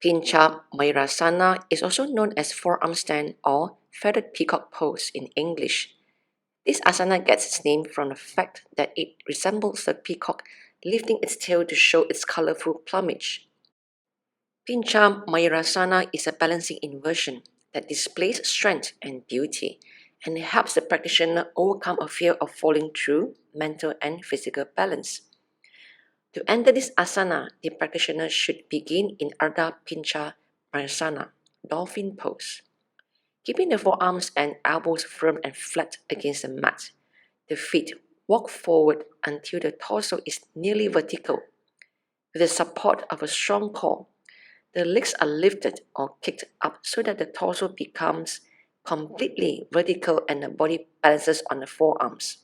Pincha Mayurasana is also known as forearm stand or Feathered Peacock Pose in English. This asana gets its name from the fact that it resembles a peacock lifting its tail to show its colorful plumage. Pincha Mayurasana is a balancing inversion that displays strength and beauty and helps the practitioner overcome a fear of falling through mental and physical balance. To enter this asana, the practitioner should begin in Ardha Pincha Mayurasana, dolphin pose. Keeping the forearms and elbows firm and flat against the mat, the feet walk forward until the torso is nearly vertical. With the support of a strong core, the legs are lifted or kicked up so that the torso becomes completely vertical and the body balances on the forearms.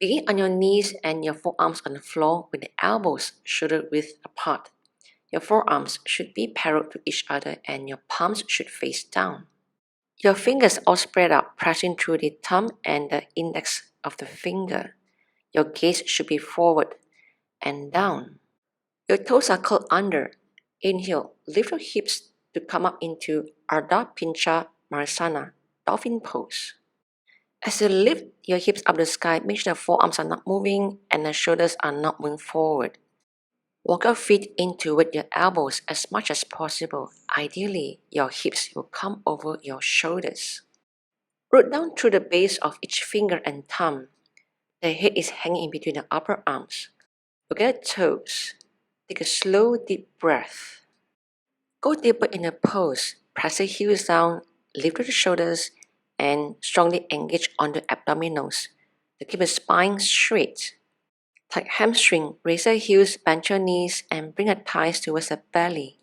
Begin on your knees and your forearms on the floor with the elbows shoulder width apart. Your forearms should be parallel to each other and your palms should face down. Your fingers all spread out, pressing through the thumb and the index of the finger. Your gaze should be forward and down. Your toes are curled under. Inhale, lift your hips to come up into Ardha Pincha Mayurasana, dolphin pose. As you lift your hips up the sky, make sure the forearms are not moving and the shoulders are not moving forward. Walk your feet in toward your elbows as much as possible. Ideally, your hips will come over your shoulders. Root down through the base of each finger and thumb. The head is hanging in between the upper arms. Look at the toes. Take a slow, deep breath. Go deeper in the pose. Press the heels down, lift the shoulders, and strongly engage on the abdominals to keep the spine straight. Tight hamstring, raise the heels, bend your knees, and bring the thighs towards the belly.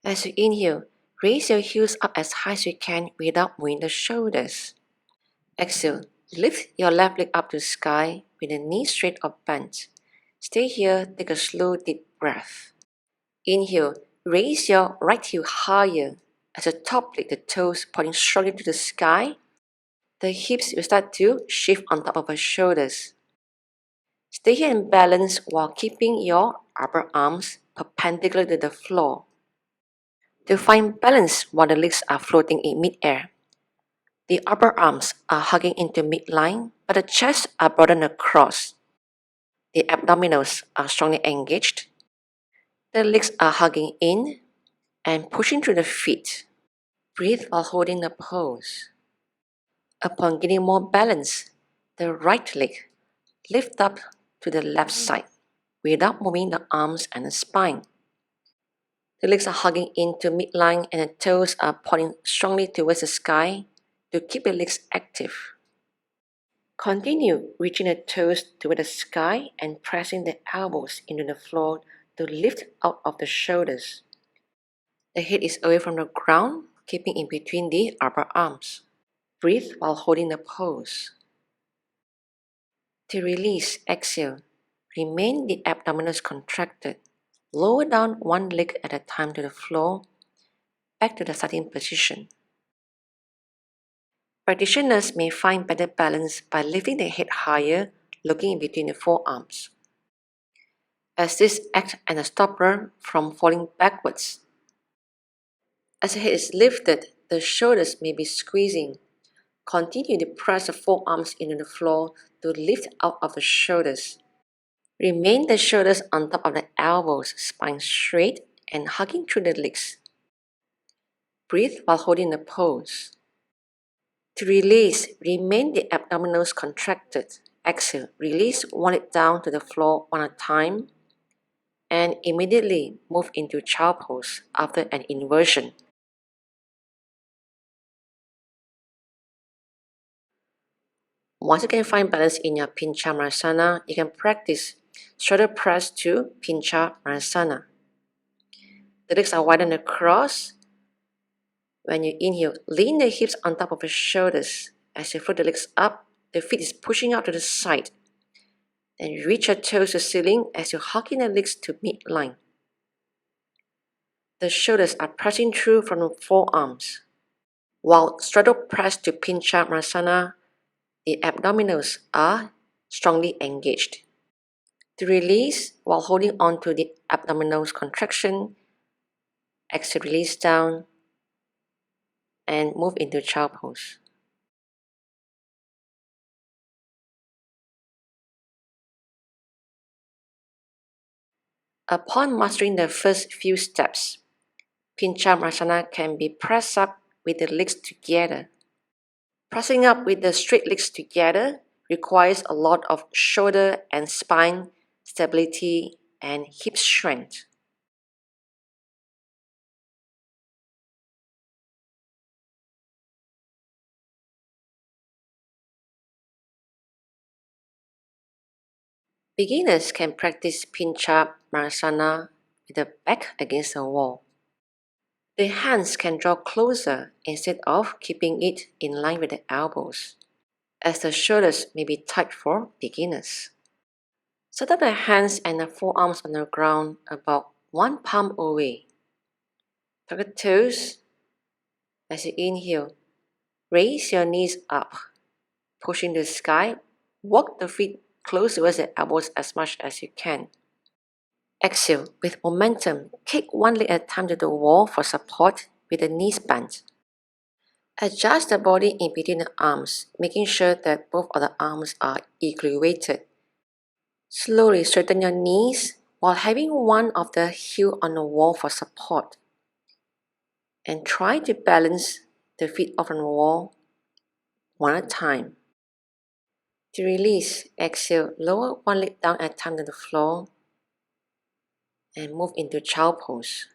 As you inhale, raise your heels up as high as you can without moving the shoulders. Exhale, lift your left leg up to the sky with the knees straight or bent. Stay here, take a slow, deep breath. Inhale, raise your right heel higher. As the top leg, the toes pointing strongly to the sky, the hips will start to shift on top of the shoulders. Stay here in balance while keeping your upper arms perpendicular to the floor. To find balance while the legs are floating in mid-air, the upper arms are hugging into midline, but the chest are broadened across. The abdominals are strongly engaged. The legs are hugging in and pushing through the feet. Breathe while holding the pose. Upon getting more balance, the right leg lift up to the left side without moving the arms and the spine. The legs are hugging into midline and the toes are pointing strongly towards the sky to keep the legs active. Continue reaching the toes toward the sky and pressing the elbows into the floor to lift out of the shoulders. The head is away from the ground, keeping in between the upper arms. Breathe while holding the pose. To release, exhale. Remain the abdominals contracted. Lower down one leg at a time to the floor, back to the starting position. Practitioners may find better balance by lifting the head higher, looking in between the forearms, as this acts as a stopper from falling backwards. As the head is lifted, the shoulders may be squeezing. Continue to press the forearms into the floor to lift out of the shoulders. Remain the shoulders on top of the elbows, spine straight and hugging through the legs. Breathe while holding the pose. To release, remain the abdominals contracted. Exhale, release one leg down to the floor one at a time and immediately move into child pose after an inversion. Once you can find balance in your Pincha Mayurasana, you can practice shoulder press to Pincha Mayurasana. The legs are widened across. When you inhale, lean the hips on top of the shoulders. As you float the legs up, the feet is pushing out to the side. Then reach your toes to the ceiling as you hug in the legs to midline. The shoulders are pressing through from the forearms. While straddle press to Pincha Mayurasana, the abdominals are strongly engaged. To release, while holding on to the abdominals contraction, Exhale, release down and move into child pose. Upon mastering the first few steps, Pincha Mayurasana can be pressed up with the legs together. Pressing up with the straight legs together requires a lot of shoulder and spine stability and hip strength. Beginners can practice Pincha Mayurasana with the back against the wall. The hands can draw closer instead of keeping it in line with the elbows, as the shoulders may be tight for beginners. Set up the hands and the forearms on the ground about one palm away. Tuck the toes as you inhale. Raise your knees up, pushing the sky. Walk the feet close towards the elbows as much as you can. Exhale, with momentum, kick one leg at a time to the wall for support with the knees bent. Adjust the body in between the arms, making sure that both of the arms are equally weighted. Slowly straighten your knees while having one of the heel on the wall for support. And try to balance the feet off on the wall one at a time. To release, exhale, lower one leg down at a time to the floor and move into child pose.